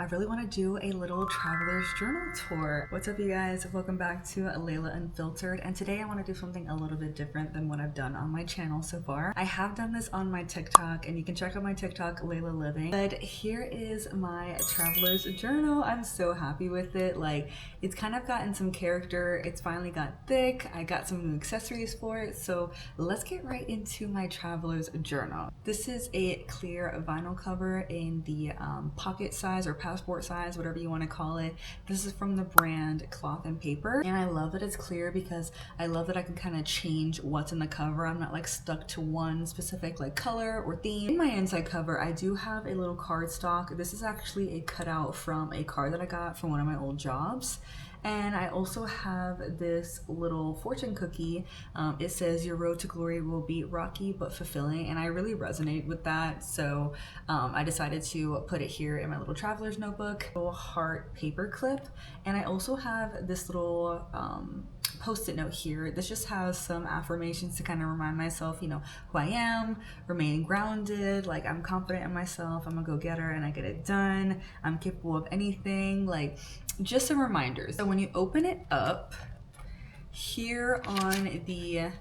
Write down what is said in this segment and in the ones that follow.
I really want to do a little traveler's journal tour. What's up, you guys? Welcome back to Layla Unfiltered, and today I want to do something a little bit different than what I've done on my channel so far. I have done this on my TikTok, and you can check out my TikTok, Layla Living, but here is my traveler's journal. I'm so happy with it. Like, it's kind of gotten some character. It's finally got thick. I got some new accessories for it, so let's get right into my traveler's journal. This is a clear vinyl cover in the pocket size or passport size, whatever you want to call it. This is from the brand Cloth and Paper, and I love that it's clear because I love that I can kind of change what's in the cover. I'm not like stuck to one specific like color or theme. In my inside cover, I do have a little cardstock. This is actually a cutout from a card that I got from one of my old jobs. And I also have this little fortune cookie. It says, "Your road to glory will be rocky but fulfilling," and I really resonate with that. So I decided to put it here in my little traveler's notebook. Little heart paper clip. And I also have this little post-it note here. This just has some affirmations to kind of remind myself, you know, who I am, remaining grounded, like I'm confident in myself, I'm a go-getter and I get it done, I'm capable of anything, like just some reminders. So when you open it up, here on the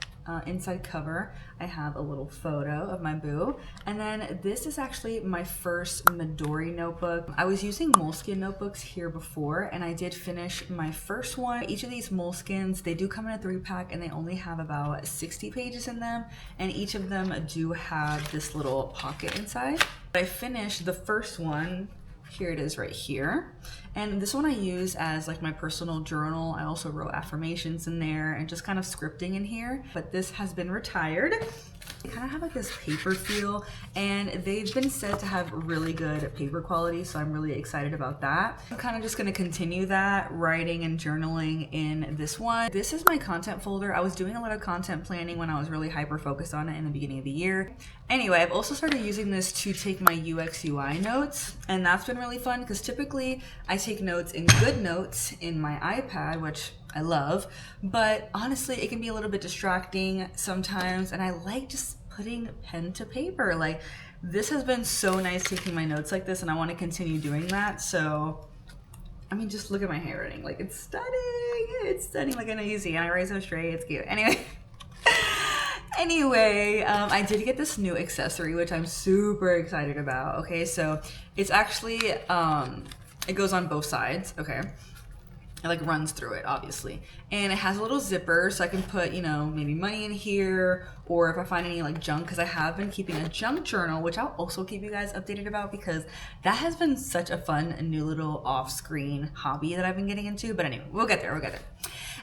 inside cover, I have a little photo of my boo. And then this is actually my first Midori notebook. I was using Moleskine notebooks here before, and I did finish my first one. Each of these Moleskines, they do come in a 3-pack, and they only have about 60 pages in them. And each of them do have this little pocket inside. I finished the first one. Here it is right here. And this one I use as like my personal journal. I also wrote affirmations in there and just kind of scripting in here. But this has been retired. They kind of have like this paper feel, and they've been said to have really good paper quality, so I'm really excited about that. I'm kind of just going to continue that writing and journaling in this one. This is my content folder. I was doing a lot of content planning when I was really hyper focused on it in the beginning of the year. Anyway, I've also started using this to take my UX UI notes, and that's been really fun because typically I take notes in GoodNotes in my iPad, which I love, but honestly it can be a little bit distracting sometimes, and I like just putting pen to paper. Like, this has been so nice taking my notes like this, and I want to continue doing that. So I mean, just look at my handwriting, like it's stunning like an easy, and I write so straight, it's cute. Anyway, I did get this new accessory, which I'm super excited about. Okay, so it's actually it goes on both sides. Okay, it like runs through it, obviously, and it has a little zipper, so I can put, you know, maybe money in here, or if I find any like junk, because I have been keeping a junk journal, which I'll also keep you guys updated about, because that has been such a fun new little off-screen hobby that I've been getting into. But anyway, we'll get there.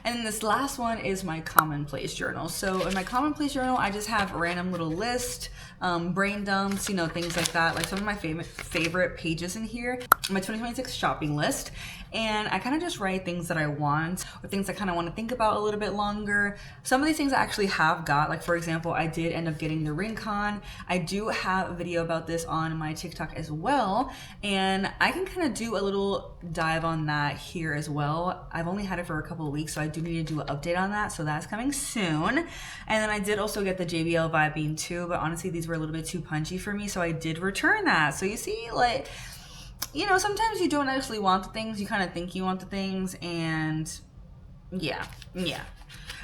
And then this last one is my commonplace journal. So in my commonplace journal, I just have random little lists, brain dumps, you know, things like that. Like some of my favorite pages in here, my 2026 shopping list. And I kind of just write things that I want, or things I kind of want to think about a little bit longer. Some of these things I actually have got, like for example, I did end up getting the Rincon. I do have a video about this on my TikTok as well, and I can kind of do a little dive on that here as well. I've only had it for a couple of weeks, so I do need to do an update on that, so that's coming soon. And then I did also get the JBL Vibe Bean 2, but honestly these were a little bit too punchy for me, so I did return that. So you see, like, you know, sometimes you don't actually want the things, you kind of think you want the things, and yeah.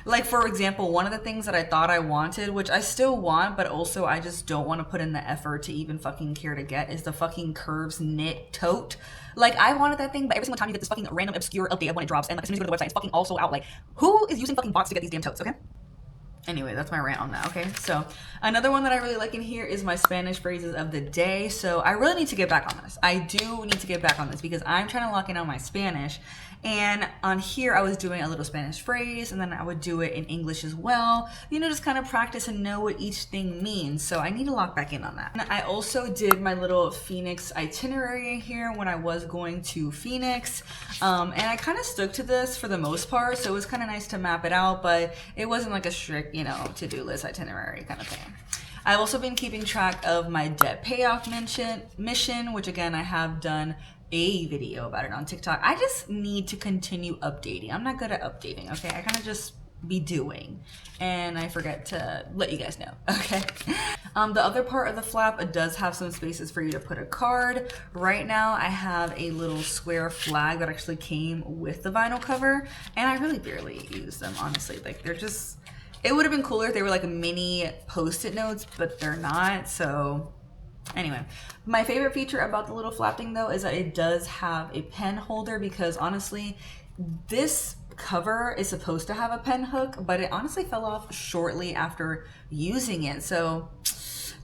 Like for example, one of the things that I thought I wanted, which I still want, but also I just don't want to put in the effort to even fucking care to get, is the fucking Curves knit tote. Like, I wanted that thing, but every single time you get this fucking random obscure update of when it drops, and like as soon as you go to the website, it's fucking also out. Like, who is using fucking bots to get these damn totes, okay? Anyway, that's my rant on that, okay? So another one that I really like in here is my Spanish phrases of the day. So I really need to get back on this. I do need to get back on this because I'm trying to lock in on my Spanish. And on here, I was doing a little Spanish phrase, and then I would do it in English as well. You know, just kind of practice and know what each thing means. So I need to lock back in on that. And I also did my little Phoenix itinerary in here when I was going to Phoenix. And I kind of stuck to this for the most part. So it was kind of nice to map it out, but it wasn't like a strict, you know, to-do list itinerary kind of thing. I've also been keeping track of my debt payoff mission, which again, I have done a video about it on TikTok. I just need to continue updating. I'm not good at updating, okay? I kind of just be doing, and I forget to let you guys know. Okay. The other part of the flap does have some spaces for you to put a card. Right now I have a little square flag that actually came with the vinyl cover, and I really barely use them, honestly. Like, they're just, it would have been cooler if they were like mini post-it notes, but they're not. So anyway, my favorite feature about the little flap thing though is that it does have a pen holder, because honestly, this cover is supposed to have a pen hook, but it honestly fell off shortly after using it. So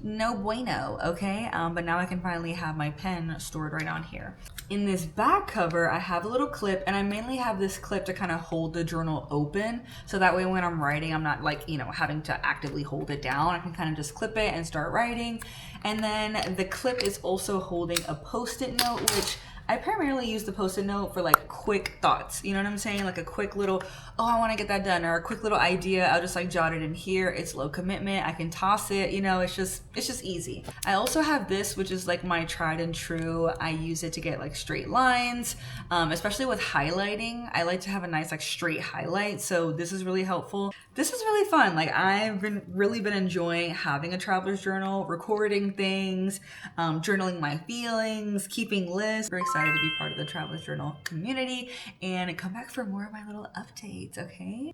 no bueno, okay? But now I can finally have my pen stored right on here. In this back cover, I have a little clip, and I mainly have this clip to kind of hold the journal open. So that way when I'm writing, I'm not like, you know, having to actively hold it down. I can kind of just clip it and start writing. And then the clip is also holding a post-it note, which I primarily use the post-it note for like quick thoughts. You know what I'm saying? Like a quick little, oh, I want to get that done, or a quick little idea. I'll just like jot it in here. It's low commitment. I can toss it. You know, it's just easy. I also have this, which is like my tried and true. I use it to get like straight lines, especially with highlighting. I like to have a nice like straight highlight. So this is really helpful. This is really fun. Like, I've really been enjoying having a traveler's journal, recording things, journaling my feelings, keeping lists. Very excited to be part of the traveler's journal community and come back for more of my little updates, okay?